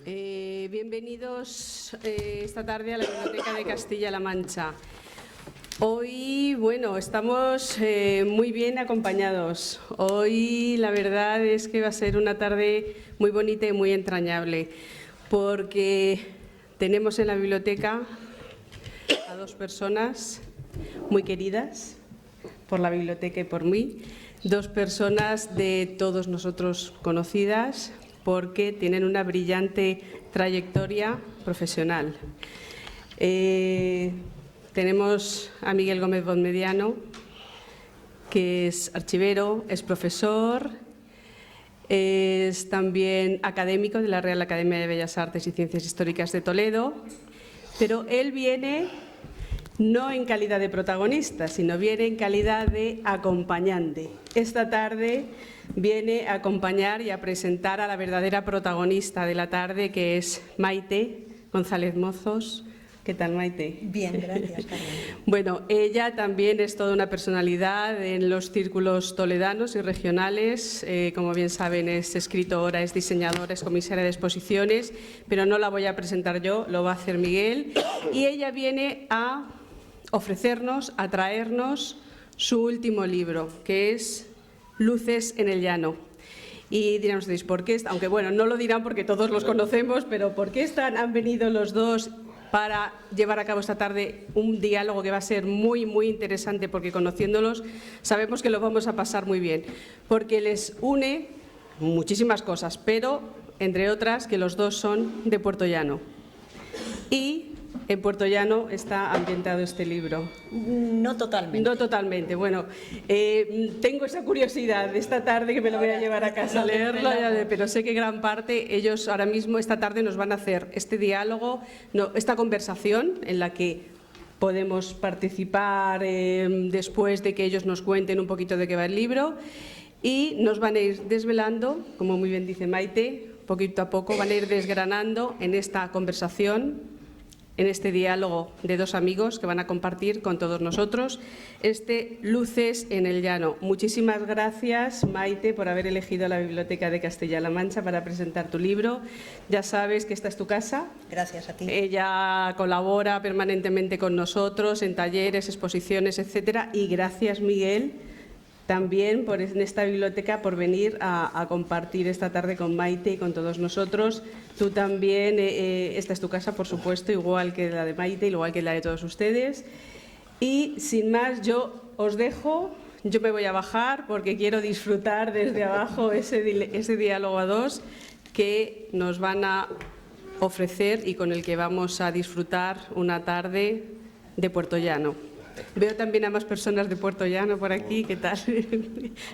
Bienvenidos esta tarde a la Biblioteca de Castilla-La Mancha. Hoy, bueno, estamos muy bien acompañados. Hoy la verdad es que va a ser una tarde muy bonita y muy entrañable, porque tenemos en la biblioteca a dos personas muy queridas por la biblioteca y por mí, dos personas de todos nosotros conocidas, porque tienen una brillante trayectoria profesional. Tenemos a Miguel Gómez Bonmediano, que es archivero, es profesor, es también académico de la Real Academia de Bellas Artes y Ciencias Históricas de Toledo, pero él viene no en calidad de protagonista, sino viene en calidad de acompañante. Esta tarde viene a acompañar y a presentar a la verdadera protagonista de la tarde, que es Maite González Mozos. ¿Qué tal, Maite? Bien, gracias, Carmen. Bueno, ella también es toda una personalidad en los círculos toledanos y regionales. Como bien saben, es escritora, es diseñadora, es comisaria de exposiciones, pero no la voy a presentar yo, lo va a hacer Miguel. Y ella viene a ofrecernos, a traernos su último libro, que es Luces en el Llano. Y dirán ustedes, ¿por qué? Aunque bueno, no lo dirán porque todos los conocemos, pero ¿por qué han venido los dos para llevar a cabo esta tarde un diálogo que va a ser muy, muy interesante? Porque conociéndolos sabemos que lo vamos a pasar muy bien, porque les une muchísimas cosas, pero entre otras que los dos son de Puerto Llano. Y en Puerto Llano está ambientado este libro. No totalmente. No totalmente. Bueno, tengo esa curiosidad esta tarde que me lo voy a llevar a casa a leerlo, pero sé que gran parte ellos ahora mismo esta tarde nos van a hacer este diálogo, esta conversación en la que podemos participar después de que ellos nos cuenten un poquito de qué va el libro, y nos van a ir desvelando, como muy bien dice Maite, poquito a poco van a ir desgranando en esta conversación, en este diálogo de dos amigos que van a compartir con todos nosotros este Luces en el Llano. Muchísimas gracias, Maite, por haber elegido la Biblioteca de Castilla-La Mancha para presentar tu libro. Ya sabes que esta es tu casa. Gracias a ti. Ella colabora permanentemente con nosotros en talleres, exposiciones, etcétera. Y gracias, Miguel, también en esta biblioteca por venir a compartir esta tarde con Maite y con todos nosotros. Tú también, esta es tu casa, por supuesto, igual que la de Maite, igual que la de todos ustedes. Y sin más, yo os dejo, yo me voy a bajar porque quiero disfrutar desde abajo ese diálogo a dos que nos van a ofrecer y con el que vamos a disfrutar una tarde de PuertoLlano. Veo también a más personas de Puerto Llano por aquí, ¿qué tal?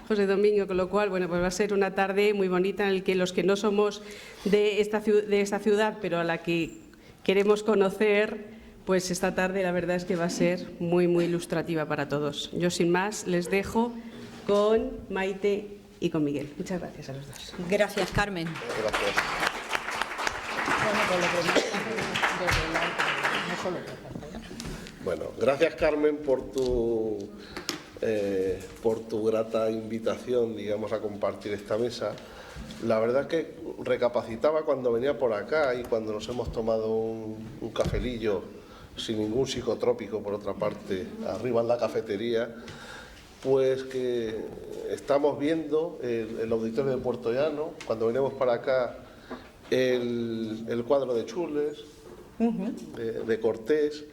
José Domingo, con lo cual, bueno, pues va a ser una tarde muy bonita en la que los que no somos de esta ciudad, pero a la que queremos conocer, pues esta tarde la verdad es que va a ser muy, muy ilustrativa para todos. Yo, sin más, les dejo con Maite y con Miguel. Muchas gracias a los dos. Gracias, Carmen. Gracias. Bueno, gracias, Carmen, por tu grata invitación, digamos, a compartir esta mesa. La verdad que recapacitaba cuando venía por acá y cuando nos hemos tomado un cafelillo sin ningún psicotrópico, por otra parte, arriba en la cafetería, pues que estamos viendo el auditorio de Puerto Llano, cuando venimos para acá, el cuadro de Chules, de Cortés.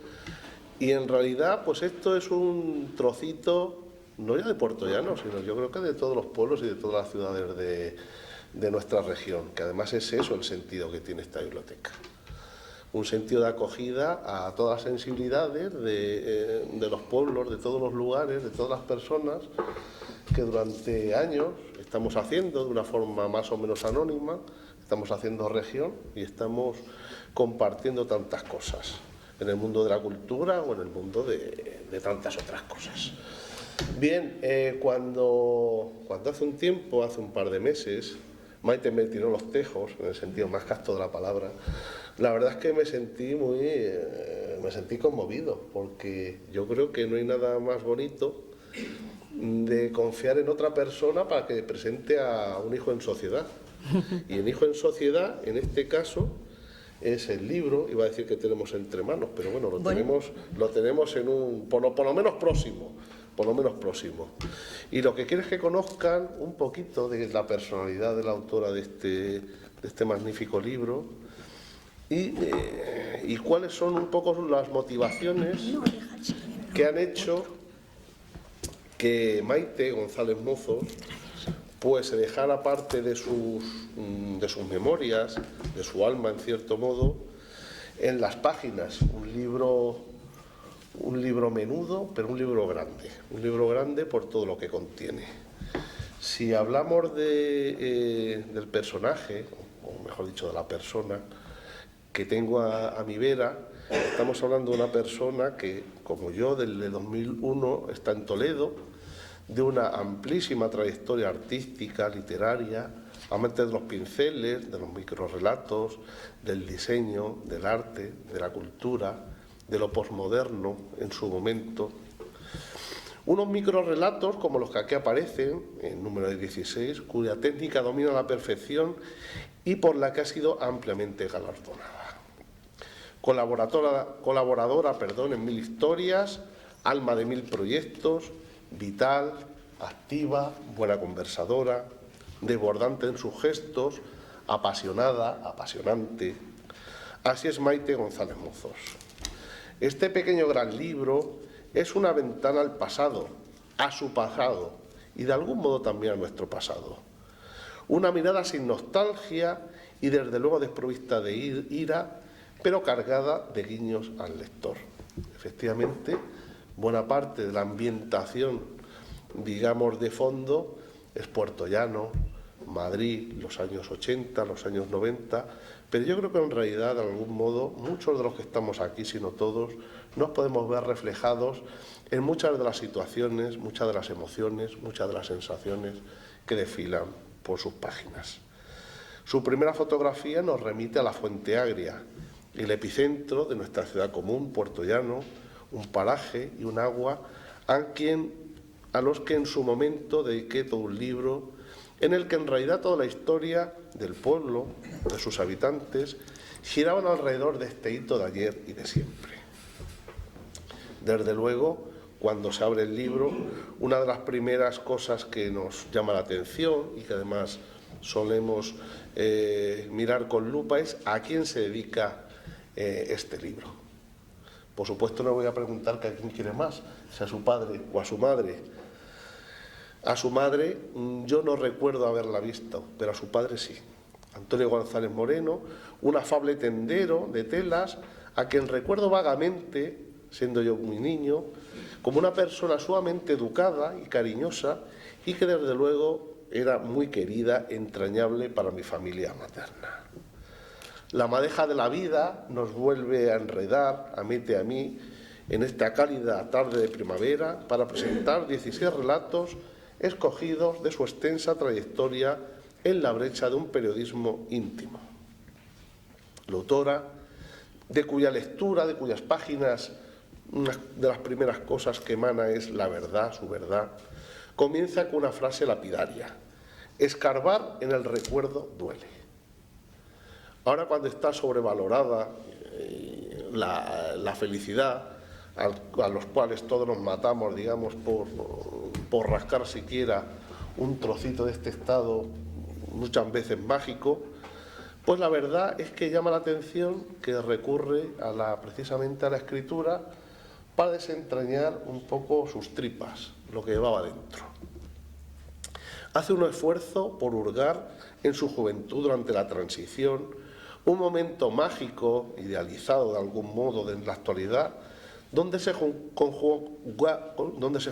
Y en realidad, pues esto es un trocito, no ya de Puerto Llano, sino yo creo que de todos los pueblos y de todas las ciudades de nuestra región, que además es eso el sentido que tiene esta biblioteca. Un sentido de acogida a todas las sensibilidades de los pueblos, de todos los lugares, de todas las personas, que durante años estamos haciendo de una forma más o menos anónima, estamos haciendo región y estamos compartiendo tantas cosas en el mundo de la cultura o en el mundo de tantas otras cosas. Bien, cuando hace un tiempo, hace un par de meses, Maite me tiró los tejos, en el sentido más casto de la palabra, la verdad es que me sentí conmovido, porque yo creo que no hay nada más bonito de confiar en otra persona para que presente a un hijo en sociedad. Y el hijo en sociedad, en este caso, es el libro, iba a decir que tenemos entre manos, pero bueno, lo tenemos en un, por lo menos próximo. Y lo que quiero es que conozcan un poquito de la personalidad de la autora de este magnífico libro y cuáles son un poco las motivaciones que han hecho que Maite González Mozos pues se dejara parte de sus memorias, de su alma en cierto modo, en las páginas. Un libro menudo, pero un libro grande por todo lo que contiene. Si hablamos del personaje, o mejor dicho de la persona que tengo a mi vera, estamos hablando de una persona que, como yo, desde 2001 está en Toledo, de una amplísima trayectoria artística, literaria, amante de los pinceles, de los microrrelatos, del diseño, del arte, de la cultura, de lo posmoderno en su momento. Unos microrrelatos como los que aquí aparecen, en número de 16, cuya técnica domina a la perfección y por la que ha sido ampliamente galardonada. Colaboradora en 1000 historias, alma de 1000 proyectos, vital, activa, buena conversadora, desbordante en sus gestos, apasionada, apasionante. Así es Maite González Mozos. Este pequeño gran libro es una ventana al pasado, a su pasado y de algún modo también a nuestro pasado. Una mirada sin nostalgia y desde luego desprovista de ira, pero cargada de guiños al lector. Efectivamente, buena parte de la ambientación, digamos, de fondo es Puertollano, Madrid, los años 80, los años 90, pero yo creo que en realidad, de algún modo, muchos de los que estamos aquí, si no todos, nos podemos ver reflejados en muchas de las situaciones, muchas de las emociones, muchas de las sensaciones que desfilan por sus páginas. Su primera fotografía nos remite a la Fuente Agria, el epicentro de nuestra ciudad común, Puertollano, un paraje y un agua a los que en su momento dediqué todo un libro en el que en realidad toda la historia del pueblo, de sus habitantes, giraban alrededor de este hito de ayer y de siempre. Desde luego, cuando se abre el libro, una de las primeras cosas que nos llama la atención y que además solemos mirar con lupa es a quién se dedica este libro. Por supuesto no voy a preguntar que a quién quiere más, si a su padre o a su madre. A su madre yo no recuerdo haberla visto, pero a su padre sí. Antonio González Moreno, un afable tendero de telas, a quien recuerdo vagamente, siendo yo muy niño, como una persona sumamente educada y cariñosa y que desde luego era muy querida, entrañable para mi familia materna. La madeja de la vida nos vuelve a enredar, a Mete a mí, en esta cálida tarde de primavera para presentar 16 relatos escogidos de su extensa trayectoria en la brecha de un periodismo íntimo. La autora, de cuya lectura, de cuyas páginas, una de las primeras cosas que emana es la verdad, su verdad, comienza con una frase lapidaria: escarbar en el recuerdo duele. Ahora, cuando está sobrevalorada la felicidad, a los cuales todos nos matamos, digamos, por rascar siquiera un trocito de este estado muchas veces mágico, pues la verdad es que llama la atención que recurre precisamente a la escritura para desentrañar un poco sus tripas, lo que llevaba dentro. Hace un esfuerzo por hurgar en su juventud durante la transición, un momento mágico, idealizado de algún modo en la actualidad, donde se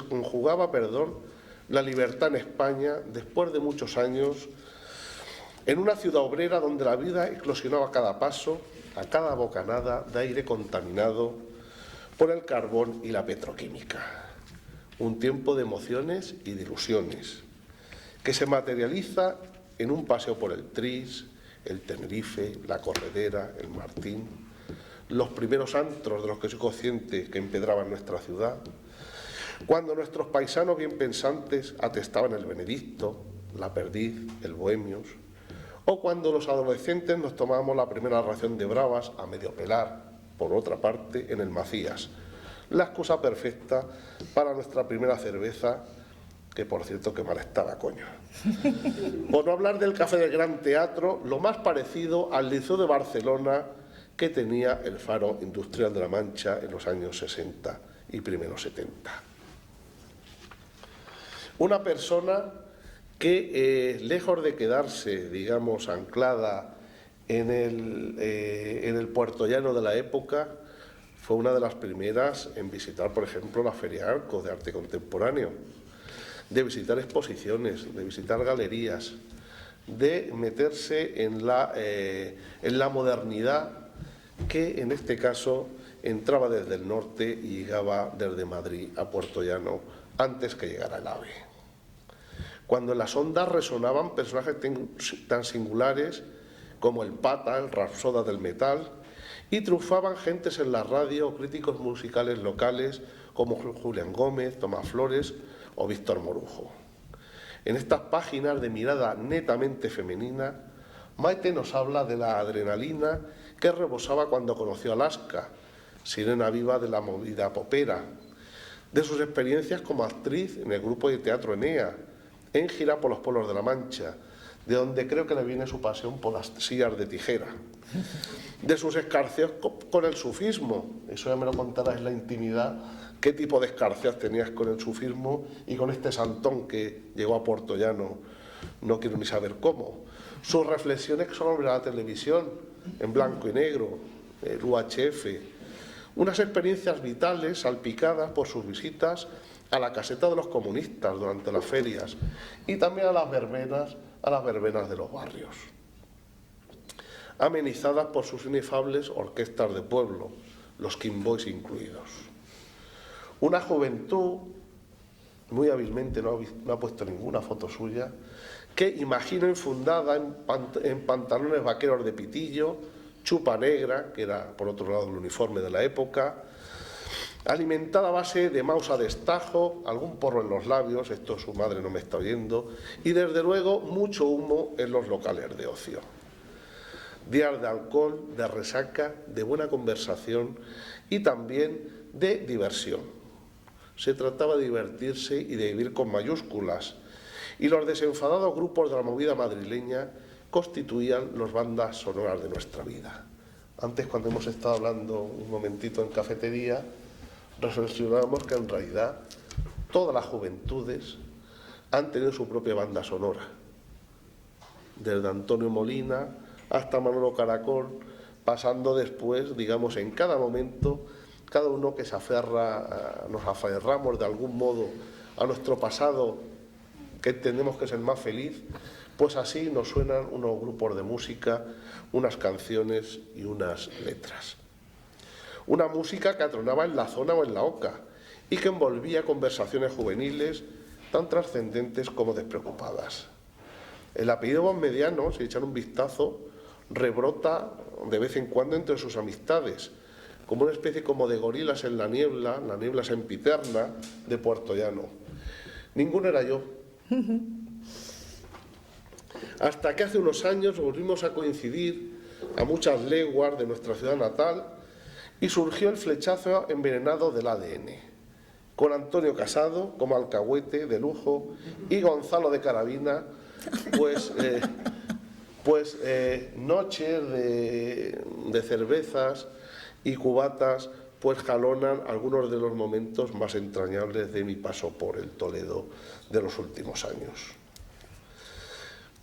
conjugaba la libertad en España después de muchos años, en una ciudad obrera donde la vida eclosionaba a cada paso, a cada bocanada de aire contaminado por el carbón y la petroquímica. Un tiempo de emociones y de ilusiones, que se materializa en un paseo por el Tris, el Tenerife, la Corredera, el Martín, los primeros antros de los que soy consciente que empedraban nuestra ciudad, cuando nuestros paisanos bien pensantes atestaban el Benedicto, la Perdiz, el Bohemios, o cuando los adolescentes nos tomábamos la primera ración de bravas a medio pelar, por otra parte, en el Macías. La excusa perfecta para nuestra primera cerveza, que por cierto que mal estaba, coño. Por no hablar del Café del Gran Teatro, lo más parecido al Liceo de Barcelona que tenía el Faro Industrial de la Mancha en los años 60 y primeros 70. Una persona que, lejos de quedarse, digamos, anclada en el puertollano de la época, fue una de las primeras en visitar, por ejemplo, la Feria Arcos de Arte Contemporáneo, de visitar exposiciones, de visitar galerías, de meterse en la modernidad que, en este caso, entraba desde el norte y llegaba desde Madrid a Puertollano antes que llegara el AVE. Cuando en las ondas resonaban personajes tan singulares como el Pata, el Rapsoda del metal, y triunfaban gentes en la radio, críticos musicales locales como Julián Gómez, Tomás Flores o Víctor Morujo. En estas páginas de mirada netamente femenina, Maite nos habla de la adrenalina que rebosaba cuando conoció a Alaska, sirena viva de la movida popera, de sus experiencias como actriz en el grupo de teatro Enea, en gira por los pueblos de la Mancha, de donde creo que le viene su pasión por las sillas de tijera, de sus escarceos con el sufismo, eso ya me lo contarás en la intimidad, qué tipo de escarceos tenías con el sufismo y con este santón que llegó a Puertollano, no quiero ni saber cómo, sus reflexiones sobre la televisión, en blanco y negro, el UHF, unas experiencias vitales salpicadas por sus visitas a la caseta de los comunistas durante las ferias y también a las verbenas de los barrios, amenizadas por sus inefables orquestas de pueblo, los King Boys incluidos. Una juventud, muy hábilmente no ha puesto ninguna foto suya, que imagino enfundada en pantalones vaqueros de pitillo, chupa negra, que era por otro lado el uniforme de la época, alimentada a base de mouse a destajo, algún porro en los labios, esto su madre no me está oyendo, y desde luego mucho humo en los locales de ocio. Días de alcohol, de resaca, de buena conversación y también de diversión. Se trataba de divertirse y de vivir con mayúsculas, y los desenfadados grupos de la movida madrileña constituían las bandas sonoras de nuestra vida. Antes, cuando hemos estado hablando un momentito en cafetería, reflexionábamos que en realidad todas las juventudes han tenido su propia banda sonora, desde Antonio Molina hasta Manolo Caracol, pasando después, digamos, en cada momento, cada uno que se aferra, nos aferramos de algún modo a nuestro pasado, que entendemos que es el más feliz, pues así nos suenan unos grupos de música, unas canciones y unas letras. Una música que atronaba en la zona o en la oca y que envolvía conversaciones juveniles tan trascendentes como despreocupadas. El apellido Bonmediano, si echan un vistazo, rebrota de vez en cuando entre sus amistades, como una especie como de gorilas en la niebla sempiterna de Puertollano. Ninguno era yo. Hasta que hace unos años volvimos a coincidir a muchas leguas de nuestra ciudad natal y surgió el flechazo envenenado del ADN, con Antonio Casado como alcahuete de lujo y Gonzalo de Carabina, noches de cervezas y cubatas pues jalonan algunos de los momentos más entrañables de mi paso por el Toledo de los últimos años.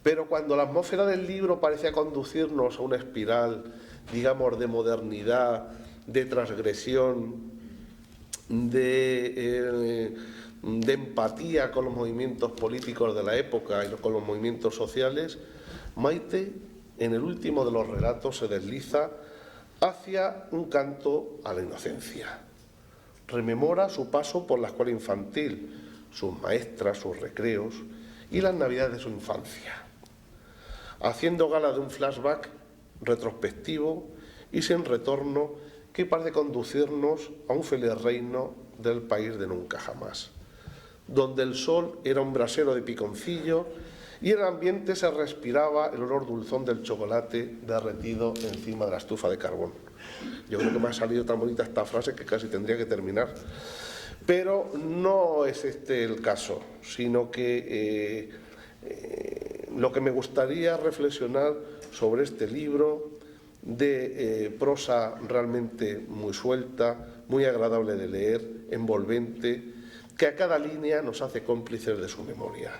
Pero cuando la atmósfera del libro parecía conducirnos a una espiral, digamos, de modernidad, de transgresión, de empatía con los movimientos políticos de la época y con los movimientos sociales, Maite, en el último de los relatos, se desliza hacia un canto a la inocencia. Rememora su paso por la escuela infantil, sus maestras, sus recreos y las navidades de su infancia, haciendo gala de un flashback retrospectivo y sin retorno que parece conducirnos a un feliz reino del país de nunca jamás, donde el sol era un brasero de piconcillo y en el ambiente se respiraba el olor dulzón del chocolate derretido encima de la estufa de carbón. Yo creo que me ha salido tan bonita esta frase que casi tendría que terminar. Pero no es este el caso, sino que lo que me gustaría reflexionar sobre este libro de prosa realmente muy suelta, muy agradable de leer, envolvente, que a cada línea nos hace cómplices de su memoria.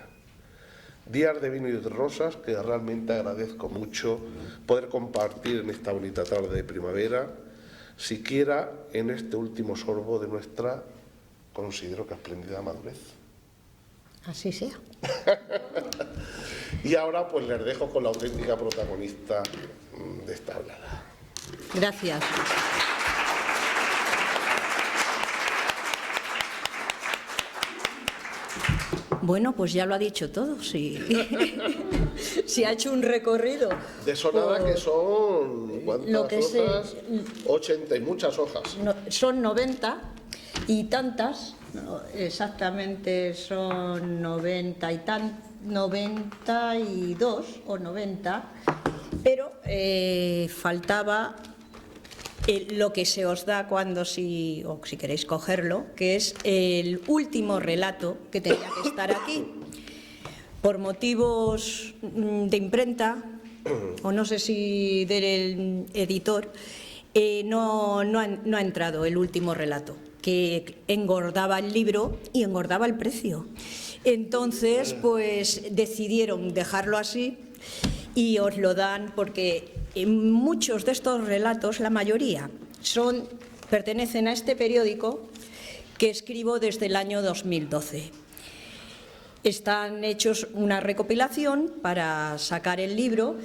Días de vino y de rosas que realmente agradezco mucho poder compartir en esta bonita tarde de primavera, siquiera en este último sorbo de nuestra, considero que espléndida madurez. Así sea. Y ahora pues les dejo con la auténtica protagonista de esta hablada. Gracias. Bueno, pues ya lo ha dicho todo, sí. Si ha hecho un recorrido. De sonada que son, ¿cuántas lo que hojas? 80 y muchas hojas. Son 90 y tantas, no, exactamente son 92 o 90, pero faltaba lo que se os da cuando si queréis cogerlo, que es el último relato que tenía que estar aquí. Por motivos de imprenta, o no sé si del editor, no ha entrado el último relato, que engordaba el libro y engordaba el precio. Entonces, pues decidieron dejarlo así y os lo dan porque muchos de estos relatos, la mayoría, pertenecen a este periódico que escribo desde el año 2012. Están hechos una recopilación para sacar el libro,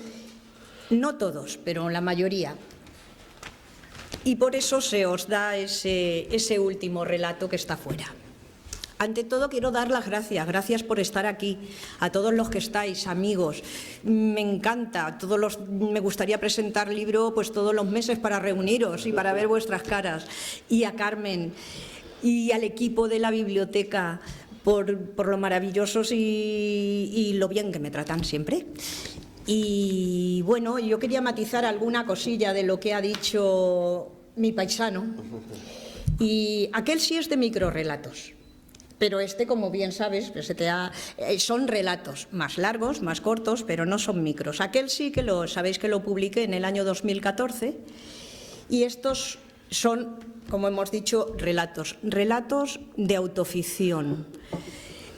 no todos, pero la mayoría. Y por eso se os da ese último relato que está fuera. Ante todo quiero dar las gracias por estar aquí, a todos los que estáis, amigos. Me encanta, me gustaría presentar libro pues todos los meses para reuniros y para ver vuestras caras. Y a Carmen y al equipo de la biblioteca por lo maravillosos y lo bien que me tratan siempre. Y bueno, yo quería matizar alguna cosilla de lo que ha dicho mi paisano. Y aquel sí es de microrrelatos. Pero como bien sabes, son relatos más largos, más cortos, pero no son micros. Aquel sí que sabéis que lo publiqué en el año 2014 y estos son, como hemos dicho, relatos de autoficción.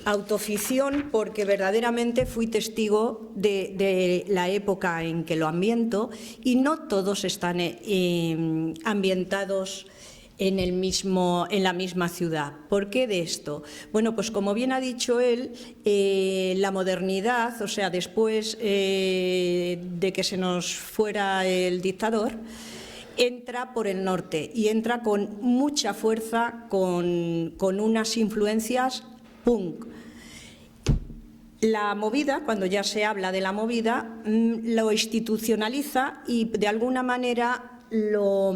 Autoficción porque verdaderamente fui testigo de la época en que lo ambiento y no todos están ambientados en la misma ciudad. ¿Por qué de esto? Bueno, pues como bien ha dicho él, la modernidad, o sea, después de que se nos fuera el dictador, entra por el norte y entra con mucha fuerza, con unas influencias punk. La movida, cuando ya se habla de la movida, lo institucionaliza y de alguna manera lo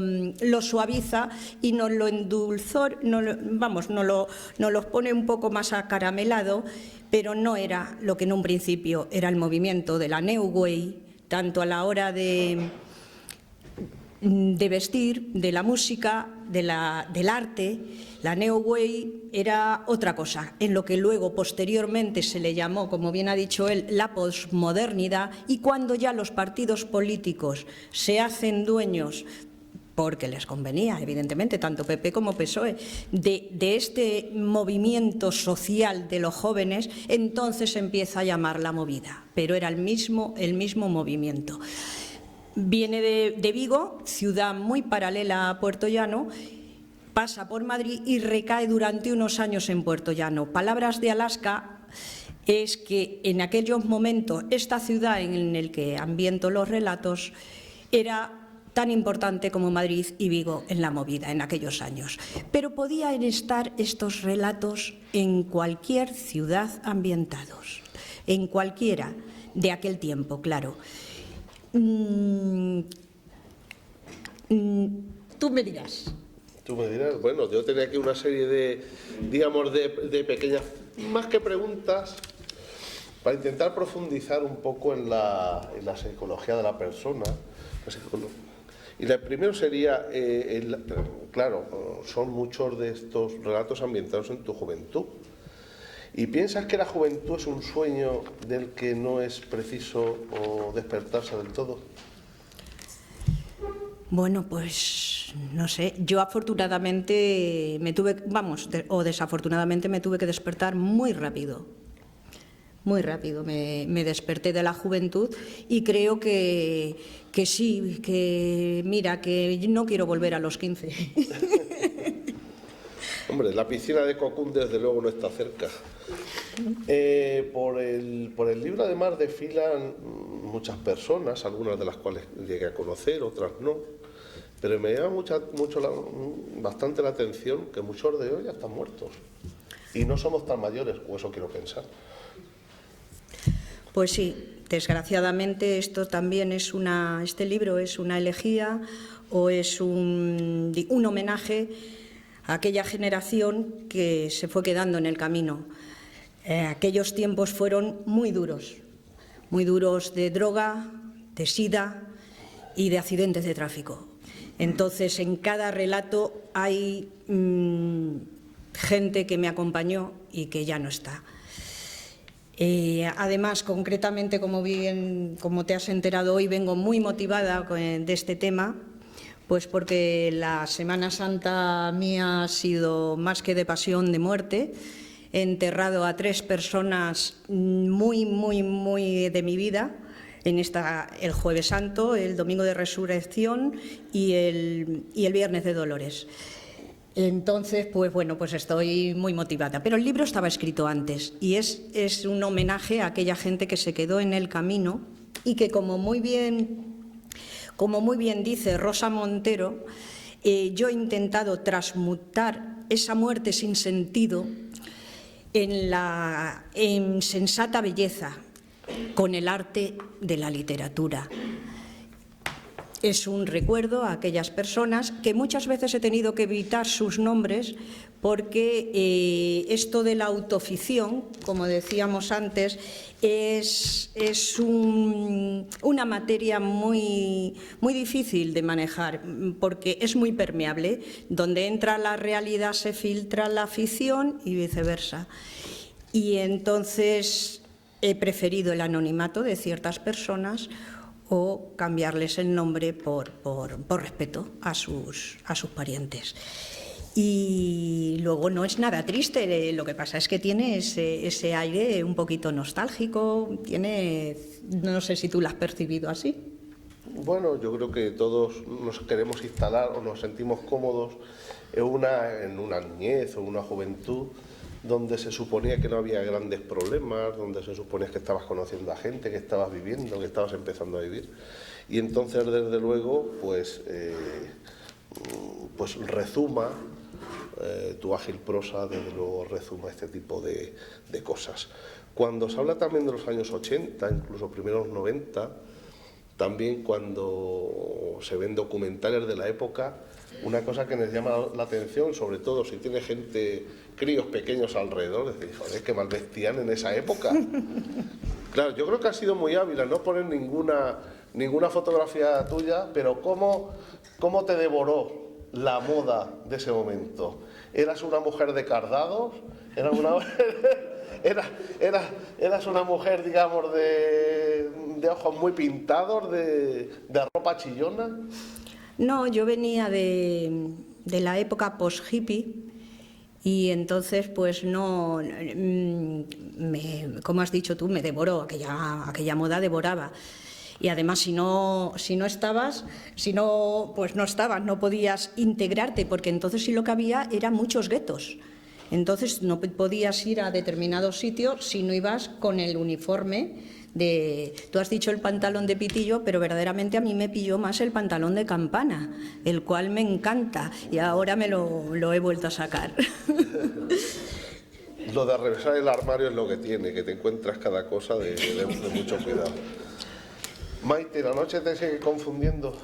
suaviza y nos lo nos lo pone un poco más acaramelado, pero no era lo que en un principio era el movimiento de la New Wave, tanto a la hora de vestir, de la música, del arte. La New Wave era otra cosa, en lo que luego posteriormente se le llamó, como bien ha dicho él, la posmodernidad, y cuando ya los partidos políticos se hacen dueños, porque les convenía, evidentemente, tanto PP como PSOE, de este movimiento social de los jóvenes, entonces se empieza a llamar la movida, pero era el mismo movimiento. Viene de Vigo, ciudad muy paralela a Puerto Llano, pasa por Madrid y recae durante unos años en Puerto Llano. Palabras de Alaska es que en aquellos momentos esta ciudad en la que ambiento los relatos era tan importante como Madrid y Vigo en la movida en aquellos años. Pero podían estar estos relatos en cualquier ciudad ambientados, en cualquiera de aquel tiempo, claro. Tú me dirás. Tú me dirás, bueno, yo tenía aquí una serie de, digamos, de pequeñas, más que preguntas, para intentar profundizar un poco en la psicología de la persona. Y el primero sería, claro, son muchos de estos relatos ambientados en tu juventud. ¿Y piensas que la juventud es un sueño del que no es preciso despertarse del todo? Bueno, pues no sé, yo afortunadamente desafortunadamente me tuve que despertar muy rápido. Muy rápido me desperté de la juventud y creo que sí, que mira, que no quiero volver a los 15. Hombre, la piscina de Cocún desde luego no está cerca. Por el libro además desfilan muchas personas, algunas de las cuales llegué a conocer, otras no. Pero me llama bastante la atención que muchos de ellos ya están muertos. Y no somos tan mayores, o eso quiero pensar. Pues sí, desgraciadamente este libro es una elegía o es un homenaje a aquella generación que se fue quedando en el camino. Aquellos tiempos fueron muy duros de droga, de sida y de accidentes de tráfico. Entonces, en cada relato hay gente que me acompañó y que ya no está. Además, concretamente, como te has enterado hoy, vengo muy motivada de este tema, pues porque la Semana Santa mía ha sido más que de pasión, de muerte. He enterrado a 3 personas muy de mi vida, el Jueves Santo, el Domingo de Resurrección y el Viernes de Dolores. Entonces, pues bueno, pues estoy muy motivada. Pero el libro estaba escrito antes y es un homenaje a aquella gente que se quedó en el camino y que, como muy bien dice Rosa Montero, yo he intentado transmutar esa muerte sin sentido en sensata belleza con el arte de la literatura. Es un recuerdo a aquellas personas que muchas veces he tenido que evitar sus nombres porque esto de la autoficción, como decíamos antes, es una materia muy difícil de manejar porque es muy permeable. Donde entra la realidad se filtra la ficción y viceversa. Y entonces he preferido el anonimato de ciertas personas o cambiarles el nombre por respeto a sus parientes. Y luego no es nada triste, lo que pasa es que tiene ese aire un poquito nostálgico, no sé si tú lo has percibido así. Bueno, yo creo que todos nos queremos instalar o nos sentimos cómodos en una niñez o una juventud donde se suponía que no había grandes problemas, donde se suponía que estabas conociendo a gente, que estabas viviendo, que estabas empezando a vivir. Y entonces, desde luego, pues rezuma, tu ágil prosa, desde luego rezuma este tipo de cosas. Cuando se habla también de los años 80, incluso primeros 90, también cuando se ven documentales de la época, una cosa que nos llama la atención, sobre todo si tiene críos pequeños alrededor, es decir, joder, qué mal vestían en esa época. Claro, yo creo que ha sido muy hábil a no poner ninguna fotografía tuya, pero ¿cómo te devoró la moda de ese momento? ¿Eras una mujer de cardados? ¿Eras una mujer, digamos, de ojos muy pintados, de ropa chillona? No, yo venía de la época post-hippie y entonces, pues no, como has dicho tú, me devoró, aquella moda devoraba. Y además, si no estabas, pues no estabas, no podías integrarte, porque entonces sí lo que había eran muchos guetos. Entonces no podías ir a determinados sitios si no ibas con el uniforme tú has dicho el pantalón de pitillo, pero verdaderamente a mí me pilló más el pantalón de campana, el cual me encanta y ahora me lo he vuelto a sacar. Lo de atravesar el armario es lo que tiene, que te encuentras cada cosa de mucho cuidado. Maite, ¿la noche te sigue confundiendo?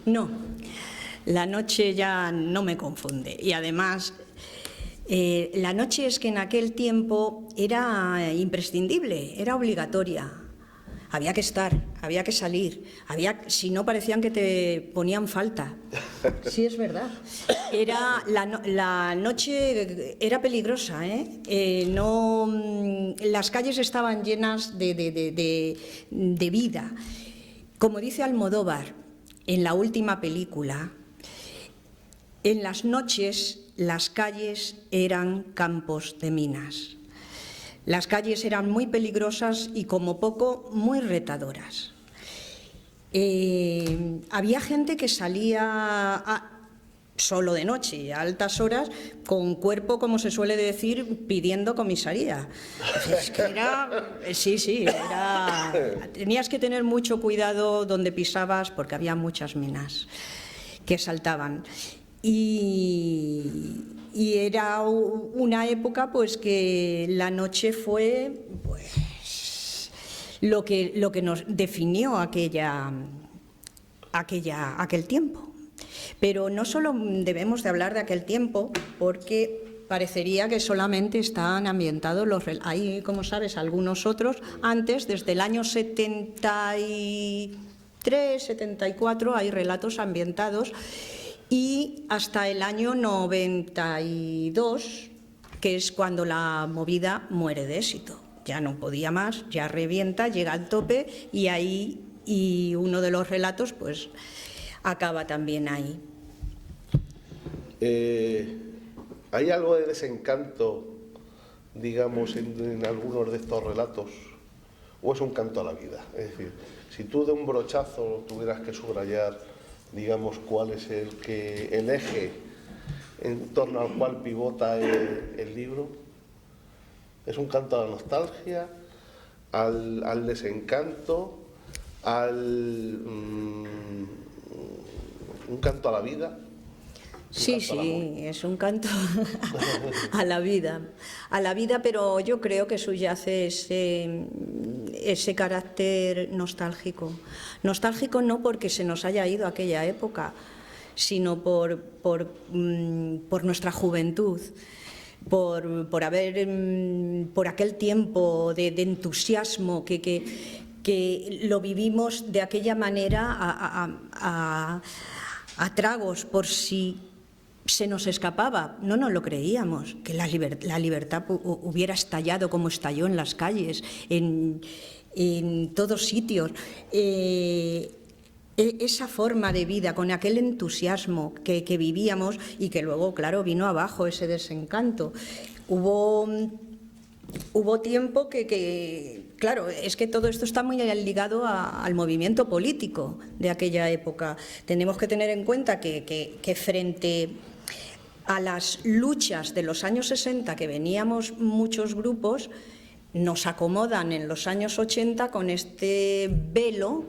No, la noche ya no me confunde y además La noche es que en aquel tiempo era imprescindible, era obligatoria. Había que estar, había que salir, si no parecían que te ponían falta. Sí, es verdad. La noche era peligrosa, ¿eh? Las calles estaban llenas de vida. Como dice Almodóvar en la última película, en las noches las calles eran campos de minas. Las calles eran muy peligrosas y, como poco, muy retadoras. Había gente que salía solo de noche, a altas horas, con cuerpo, como se suele decir, pidiendo comisaría. Es que tenías que tener mucho cuidado donde pisabas porque había muchas minas que saltaban. Y era una época pues que la noche fue pues lo que nos definió aquel tiempo. Pero no solo debemos de hablar de aquel tiempo, porque parecería que solamente están ambientados hay, como sabes, algunos otros antes, desde el año 73, 74 hay relatos ambientados. Y hasta el año 92, que es cuando la movida muere de éxito. Ya no podía más, ya revienta, llega al tope y uno de los relatos pues acaba también ahí. ¿Hay algo de desencanto, digamos, en algunos de estos relatos? ¿O es un canto a la vida? Es decir, si tú de un brochazo tuvieras que subrayar, digamos, cuál es el eje en torno al cual pivota el libro, ¿es un canto a la nostalgia, al desencanto, un canto a la vida? Sí, es un canto a la vida, pero yo creo que subyace ese carácter nostálgico. Nostálgico no porque se nos haya ido aquella época, sino por nuestra juventud, por aquel tiempo de entusiasmo que lo vivimos de aquella manera a tragos, por si se nos escapaba. No nos lo creíamos, que la libertad hubiera estallado como estalló en las calles, en todos sitios. Esa forma de vida, con aquel entusiasmo que vivíamos y que luego, claro, vino abajo ese desencanto. Hubo tiempo claro, es que todo esto está muy ligado al movimiento político de aquella época. Tenemos que tener en cuenta que frente a las luchas de los años 60, que veníamos muchos grupos, nos acomodan en los años 80 con este velo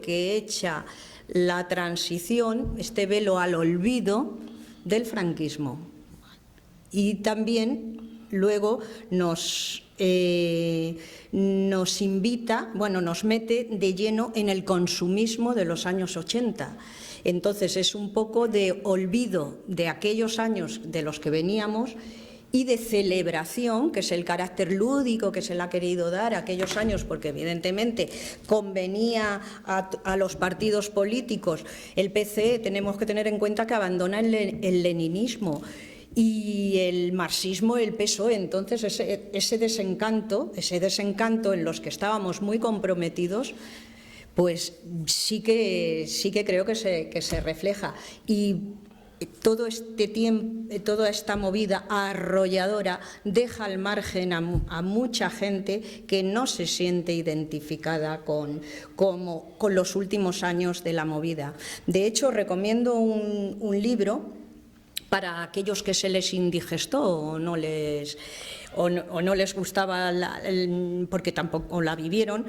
que echa la transición, este velo al olvido del franquismo. Y también luego nos invita, nos mete de lleno en el consumismo de los años 80. Entonces es un poco de olvido de aquellos años de los que veníamos y de celebración, que es el carácter lúdico que se le ha querido dar a aquellos años, porque evidentemente convenía a los partidos políticos. El PCE, tenemos que tener en cuenta que abandona el leninismo, y el marxismo, el PSOE. Entonces ese desencanto en los que estábamos muy comprometidos, pues sí que creo que se refleja. Y todo este tiempo, toda esta movida arrolladora deja al margen a mucha gente que no se siente identificada con los últimos años de la movida. De hecho, recomiendo un libro para aquellos que se les indigestó o no les gustaba porque tampoco la vivieron,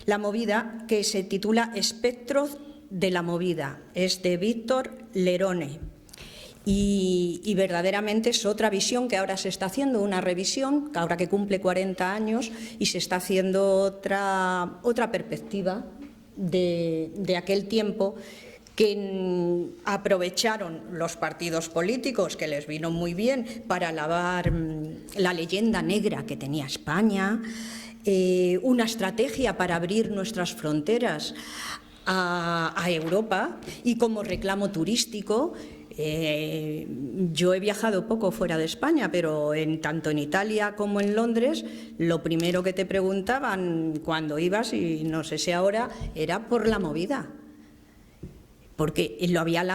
la movida, que se titula Espectros de la movida. Es de Víctor Lerone. Y verdaderamente es otra visión que ahora se está haciendo, una revisión, ahora que cumple 40 años, y se está haciendo otra perspectiva de aquel tiempo, que aprovecharon los partidos políticos, que les vino muy bien para lavar la leyenda negra que tenía España, una estrategia para abrir nuestras fronteras a Europa y como reclamo turístico. Yo he viajado poco fuera de España, pero tanto en Italia como en Londres, lo primero que te preguntaban cuando ibas, y no sé si ahora, era por la movida. Porque lo habían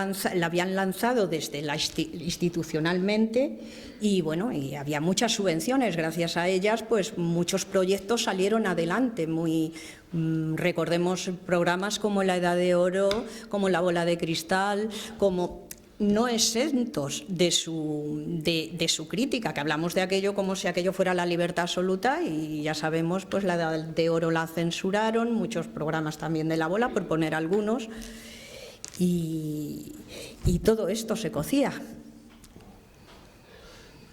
lanzado desde institucionalmente y bueno, y había muchas subvenciones. Gracias a ellas, pues muchos proyectos salieron adelante. Recordemos programas como La Edad de Oro, como La Bola de Cristal, como no exentos de su crítica, que hablamos de aquello como si aquello fuera la libertad absoluta, y ya sabemos, pues La Edad de Oro la censuraron, muchos programas también de La Bola, por poner algunos. Y todo esto se cocía.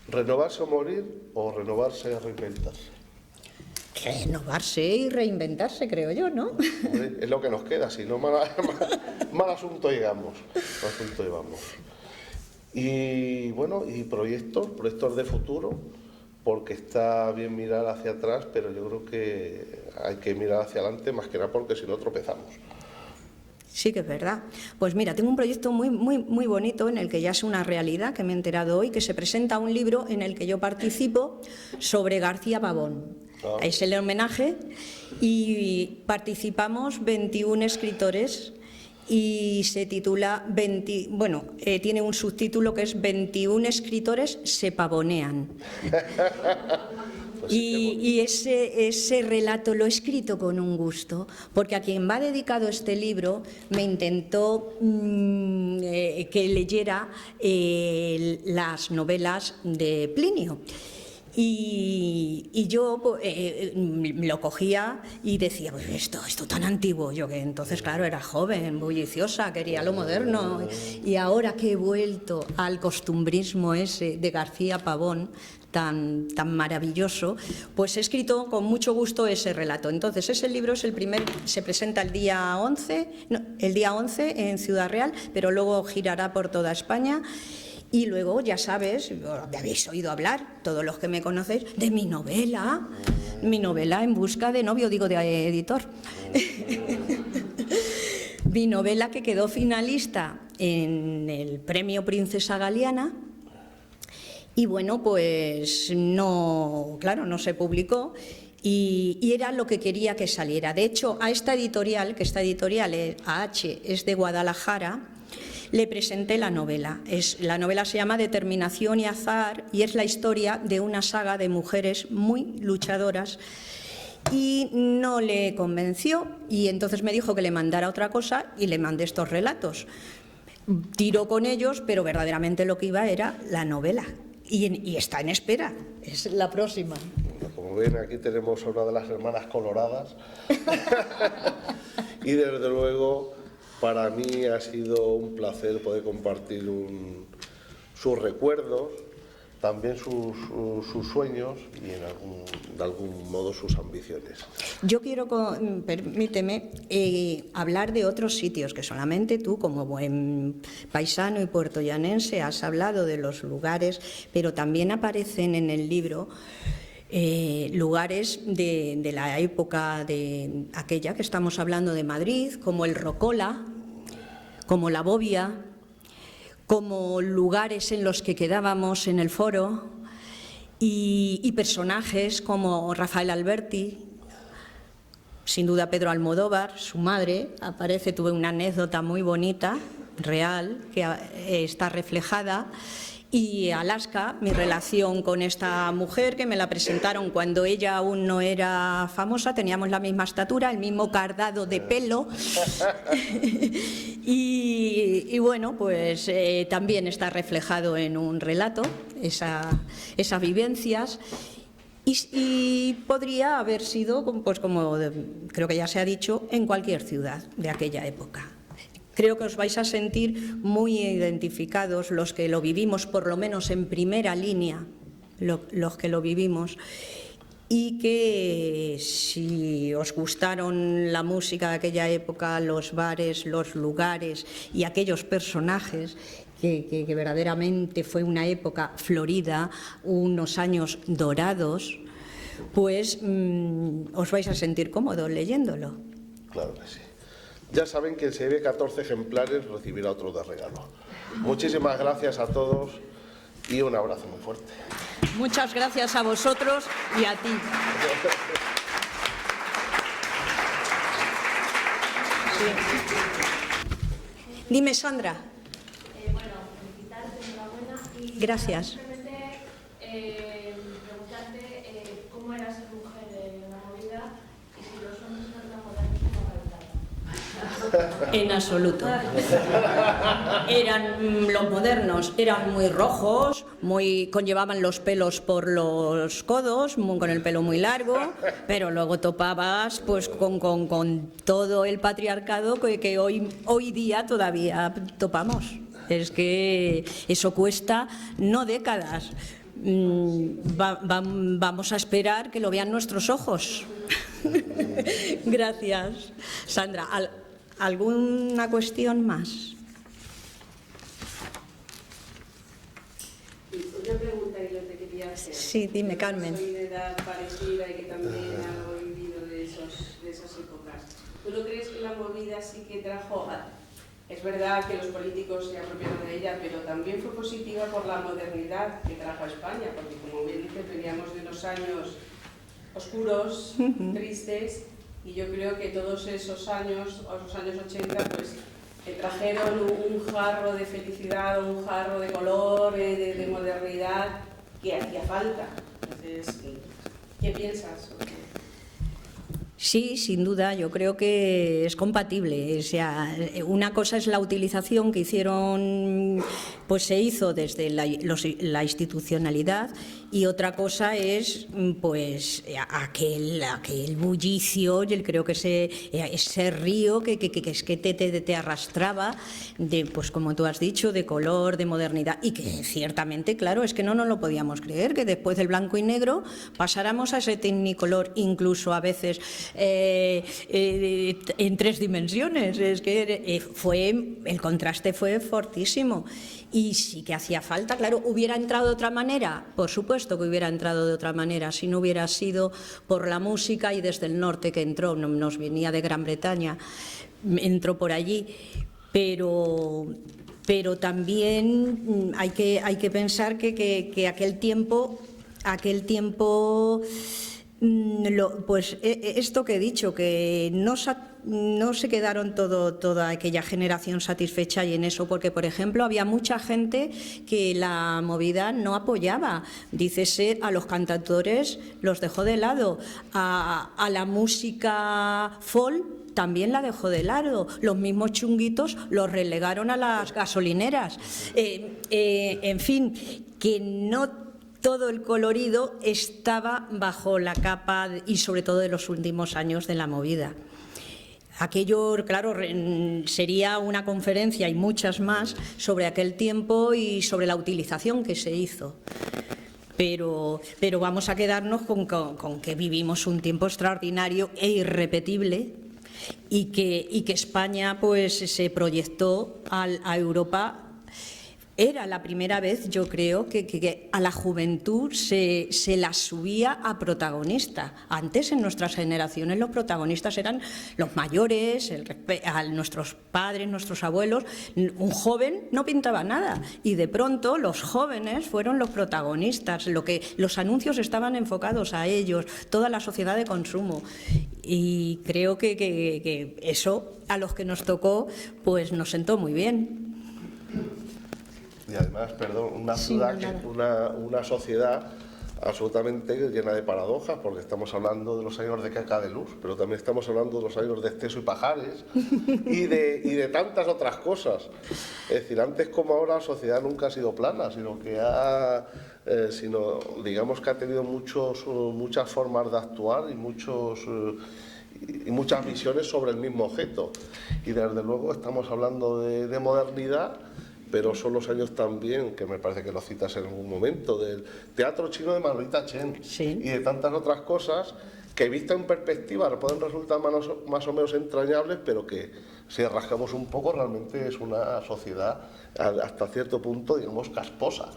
¿Renovarse o morir o renovarse y reinventarse? Renovarse y reinventarse, creo yo, ¿no? Hombre, es lo que nos queda, si no, mal asunto llegamos. Y bueno, y proyectos de futuro, porque está bien mirar hacia atrás, pero yo creo que hay que mirar hacia adelante más que nada porque si no tropezamos. Sí que es verdad. Pues mira, tengo un proyecto muy bonito en el que ya es una realidad, que me he enterado hoy, que se presenta un libro en el que yo participo sobre García Pavón. Es el homenaje y participamos 21 escritores y se titula, tiene un subtítulo que es 21 escritores se pavonean. Y ese relato lo he escrito con un gusto, porque a quien va dedicado este libro me intentó que leyera las novelas de Plinio. Y yo lo cogía y decía, pues esto tan antiguo, yo que entonces claro era joven, bulliciosa, quería lo moderno, y ahora que he vuelto al costumbrismo ese de García Pavón tan maravilloso, pues he escrito con mucho gusto ese relato. Entonces ese libro es se presenta el día 11 en Ciudad Real, pero luego girará por toda España. Y luego, ya sabes, me habéis oído hablar, todos los que me conocéis, de mi novela En busca de novio, digo de editor. Mi novela que quedó finalista en el premio Princesa Galiana. Y bueno, pues no se publicó. Y era lo que quería que saliera. De hecho, a esta editorial, AH, es de Guadalajara, le presenté la novela. La novela se llama Determinación y azar y es la historia de una saga de mujeres muy luchadoras, y no le convenció y entonces me dijo que le mandara otra cosa y le mandé estos relatos. Tiró con ellos, pero verdaderamente lo que iba era la novela y está en espera, es la próxima. Como ven, aquí tenemos a una de las hermanas coloradas y desde luego para mí ha sido un placer poder compartir sus recuerdos, también sus sueños y de algún modo sus ambiciones. Yo quiero, permíteme, hablar de otros sitios que solamente tú, como buen paisano y puertollanense, has hablado de los lugares, pero también aparecen en el libro lugares de la época de aquella que estamos hablando de Madrid, como el Rocola, como la Bobia, como lugares en los que quedábamos en el foro, y personajes como Rafael Alberti, sin duda Pedro Almodóvar, su madre aparece. Tuve una anécdota muy bonita, real, que está reflejada. Y Alaska, mi relación con esta mujer, que me la presentaron cuando ella aún no era famosa, teníamos la misma estatura, el mismo cardado de pelo. y bueno, pues también está reflejado en un relato, esas vivencias. Y podría haber sido, pues como creo que ya se ha dicho, en cualquier ciudad de aquella época. Creo que os vais a sentir muy identificados los que lo vivimos, por lo menos en primera línea, los que lo vivimos. y que si os gustaron la música de aquella época, los bares, los lugares y aquellos personajes, que verdaderamente fue una época florida, unos años dorados, pues os vais a sentir cómodos leyéndolo. Claro que sí. Ya saben que si lleve 14 ejemplares recibirá otro de regalo. Muchísimas gracias a todos y un abrazo muy fuerte. Muchas gracias a vosotros y a ti. Sí. Dime, Sandra. Bueno, felicitarte, enhorabuena. Y Gracias. Simplemente preguntarte cómo era ser mujer en la movida y si los hombres no eran modernos como ahora. En absoluto. Los modernos eran muy rojos, conllevaban los pelos por los codos, con el pelo muy largo, pero luego topabas pues con todo el patriarcado que hoy día todavía topamos. Es que eso cuesta no décadas. Vamos a esperar que lo vean nuestros ojos. Gracias. Sandra, ¿alguna cuestión más? Una pregunta que yo te quería hacer. Sí, dime, Carmen. Soy de edad parecida y que también ha vivido de esas épocas. ¿Tú no crees que la movida sí que trajo... Es verdad que los políticos se apropiaron de ella, pero también fue positiva por la modernidad que trajo a España, porque como bien dices, veníamos de unos años oscuros, tristes, y yo creo que todos esos años 80, pues trajeron un jarro de felicidad, un jarro de color, de modernidad que hacía falta. Entonces, ¿qué piensas? Sí, sin duda, yo creo que es compatible. O sea, una cosa es la utilización que hicieron, pues se hizo desde la institucionalidad, y otra cosa es pues aquel bullicio, yo creo que ese río que te arrastraba, pues como tú has dicho, de color, de modernidad, y que ciertamente, claro, es que no nos lo podíamos creer, que después del blanco y negro pasáramos a ese tecnicolor, incluso a veces en 3 dimensiones. Es que el contraste fue fortísimo. Y sí que hacía falta, claro, ¿hubiera entrado de otra manera? Por supuesto que hubiera entrado de otra manera, si no hubiera sido por la música y desde el norte que entró, nos venía de Gran Bretaña, entró por allí, pero también hay que pensar que aquel tiempo pues esto que he dicho, que no se quedaron toda aquella generación satisfecha y en eso, porque por ejemplo había mucha gente que la movida no apoyaba, dícese a los cantautores los dejó de lado, a la música folk también la dejó de lado, los mismos chunguitos los relegaron a las gasolineras, en fin, que no todo el colorido estaba bajo la capa y sobre todo de los últimos años de la movida. Aquello, claro, sería una conferencia y muchas más sobre aquel tiempo y sobre la utilización que se hizo. Pero vamos a quedarnos con que vivimos un tiempo extraordinario e irrepetible y que España pues se proyectó a Europa. Era la primera vez, yo creo, que a la juventud se la subía a protagonista. Antes, en nuestras generaciones, los protagonistas eran los mayores, nuestros padres, nuestros abuelos. Un joven no pintaba nada y de pronto los jóvenes fueron los protagonistas. Los anuncios estaban enfocados a ellos, toda la sociedad de consumo. Y creo que eso, a los que nos tocó, pues nos sentó muy bien. Y además, perdón, una ciudad, una sociedad absolutamente llena de paradojas, porque estamos hablando de los años de caca de luz, pero también estamos hablando de los años de exceso y pajares y de tantas otras cosas. Es decir, antes como ahora la sociedad nunca ha sido plana, sino que digamos que ha tenido muchas formas de actuar y muchas visiones sobre el mismo objeto. Y desde luego estamos hablando de modernidad, pero son los años también, que me parece que lo citas en algún momento, del teatro chino de Manolita Chen Sí. y de tantas otras cosas que vista en perspectiva pueden resultar más o menos entrañables, pero que si rascamos un poco realmente es una sociedad hasta cierto punto, digamos, casposa.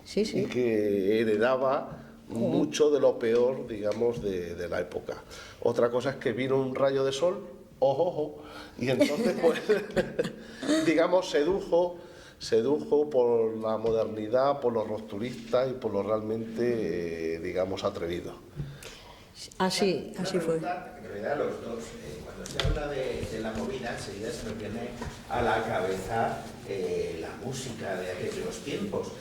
Sí, Y sí. que heredaba mucho de lo peor, digamos, de la época. Otra cosa es que vino un rayo de sol, ojo, y entonces, pues, digamos, sedujo por la modernidad, por los rupturistas y por lo realmente, digamos, atrevido. Así fue. En realidad los dos, cuando se habla de la movida, enseguida se nos viene a la cabeza la música de aquellos tiempos,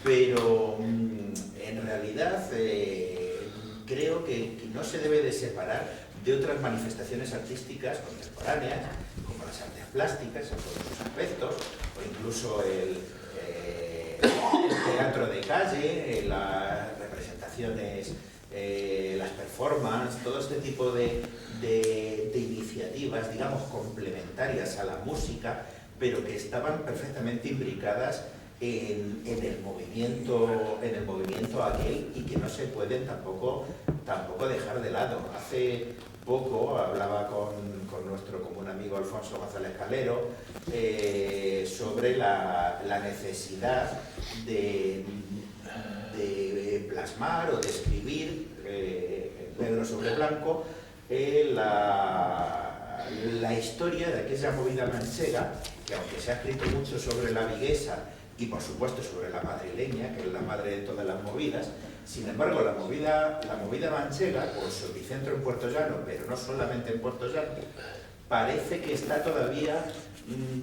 pero en realidad creo que no se debe de separar de otras manifestaciones artísticas contemporáneas, como las artes plásticas en todos sus aspectos, o incluso el teatro de calle, las representaciones, las performances, todo este tipo de iniciativas, digamos, complementarias a la música, pero que estaban perfectamente imbricadas en el movimiento aquel y que no se pueden tampoco dejar de lado. Hace poco hablaba con nuestro común amigo Alfonso González Calero sobre la necesidad de plasmar o de escribir negro sobre blanco la historia de aquella movida manchega, que aunque se ha escrito mucho sobre la viguesa y por supuesto sobre la madrileña, que es la madre de todas las movidas, sin embargo la movida manchega, con su epicentro en Puerto Llano, pero no solamente en Puerto Llano, parece que está todavía,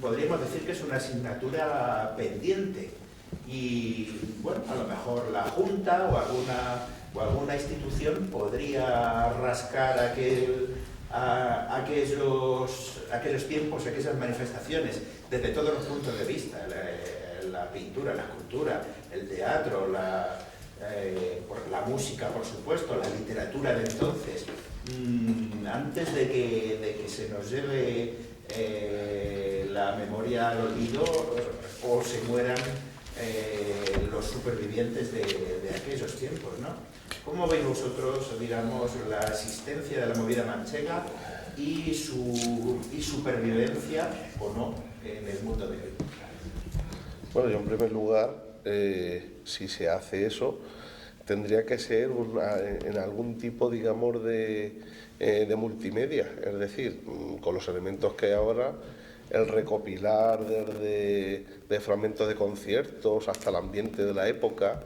podríamos decir que es una asignatura pendiente. Y bueno, a lo mejor la Junta o alguna institución podría rascar aquellos tiempos, aquellas manifestaciones desde todos los puntos de vista, la pintura, la escultura, el teatro, la música, por supuesto, la literatura de entonces, antes de que se nos lleve la memoria al olvido o se mueran los supervivientes de aquellos tiempos, ¿no? ¿Cómo veis vosotros, digamos, la existencia de la movida manchega y su pervivencia o no en el mundo de hoy? Bueno, yo en primer lugar, si se hace eso, tendría que ser en algún tipo, digamos, de multimedia, es decir, con los elementos que hay ahora, el recopilar desde de fragmentos de conciertos hasta el ambiente de la época,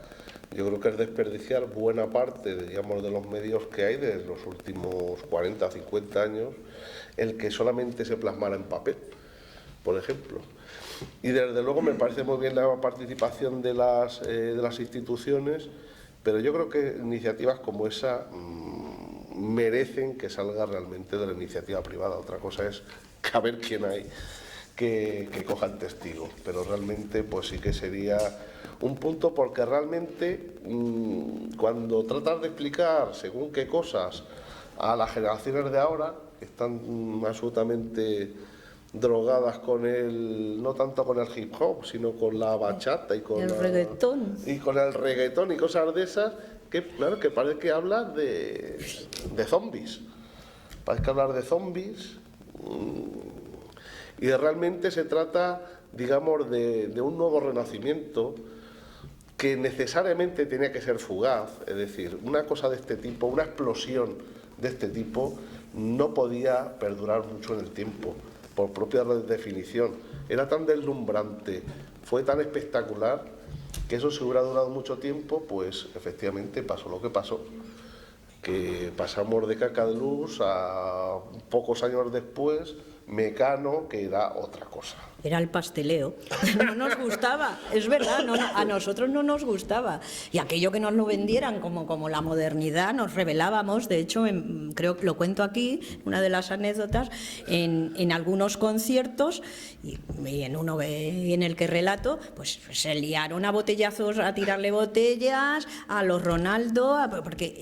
yo creo que es desperdiciar buena parte, digamos, de los medios que hay de los últimos 40 o 50 años, el que solamente se plasmara en papel, por ejemplo. Y desde luego me parece muy bien la participación de las instituciones, pero yo creo que iniciativas como esa merecen que salga realmente de la iniciativa privada. Otra cosa es a ver quién hay que coja el testigo, pero realmente pues sí que sería un punto, porque realmente cuando tratas de explicar según qué cosas a las generaciones de ahora, que están absolutamente drogadas con no tanto con el hip hop, sino con la bachata y con el reggaetón. Y con el reggaetón y cosas de esas, que claro, que parece que hablas de zombies. Parece que hablar de zombies. Y realmente se trata, digamos, de un nuevo renacimiento que necesariamente tenía que ser fugaz. Es decir, una cosa de este tipo, una explosión de este tipo, no podía perdurar mucho en el tiempo, por propia definición. Era tan deslumbrante, fue tan espectacular, que eso, si hubiera durado mucho tiempo, pues efectivamente pasó lo que pasó, que pasamos de Caca de Luz a pocos años después Mecano, que era otra cosa. Era el pasteleo. No nos gustaba, es verdad, a nosotros no nos gustaba. Y aquello que nos lo vendieran como la modernidad, nos rebelábamos. De hecho, creo que lo cuento aquí, una de las anécdotas, en algunos conciertos, y en el que relato, pues se liaron a botellazos, a tirarle botellas a los Ronaldo, porque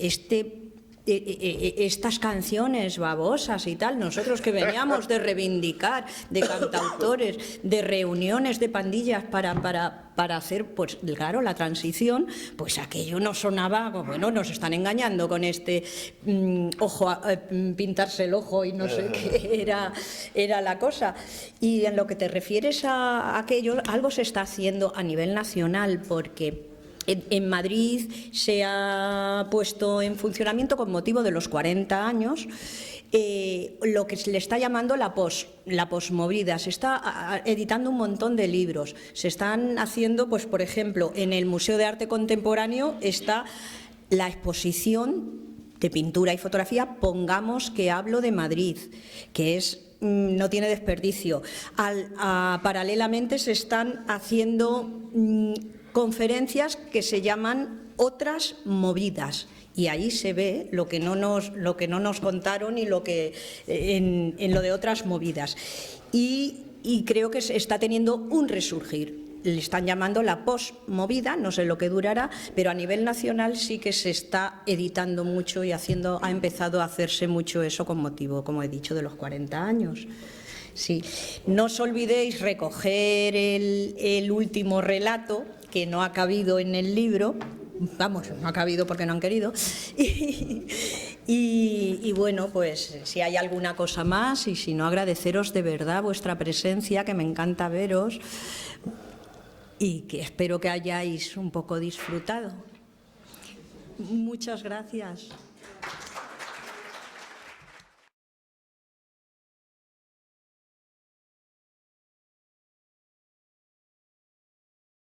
estas canciones babosas y tal, nosotros que veníamos de reivindicar, de cantautores, de reuniones de pandillas para hacer, pues claro, la transición, pues aquello nos sonaba, bueno, nos están engañando con este pintarse el ojo y no sé qué era la cosa. Y en lo que te refieres a aquello, algo se está haciendo a nivel nacional, porque en Madrid se ha puesto en funcionamiento, con motivo de los 40 años, lo que se le está llamando la posmovida. Se está editando un montón de libros. Se están haciendo, pues por ejemplo, en el Museo de Arte Contemporáneo está la exposición de pintura y fotografía Pongamos que hablo de Madrid, que no tiene desperdicio. Paralelamente se están haciendo conferencias que se llaman Otras Movidas, y ahí se ve lo que no nos contaron y lo que en lo de Otras Movidas, y creo que se está teniendo un resurgir. Le están llamando la posmovida, no sé lo que durará, pero a nivel nacional sí que se está editando mucho y ha empezado a hacerse mucho eso con motivo, como he dicho, de los 40 años. Sí. No os olvidéis recoger el último relato, que no ha cabido en el libro, vamos, no ha cabido porque no han querido, y bueno, pues si hay alguna cosa más, y si no, agradeceros de verdad vuestra presencia, que me encanta veros, y que espero que hayáis un poco disfrutado. Muchas gracias.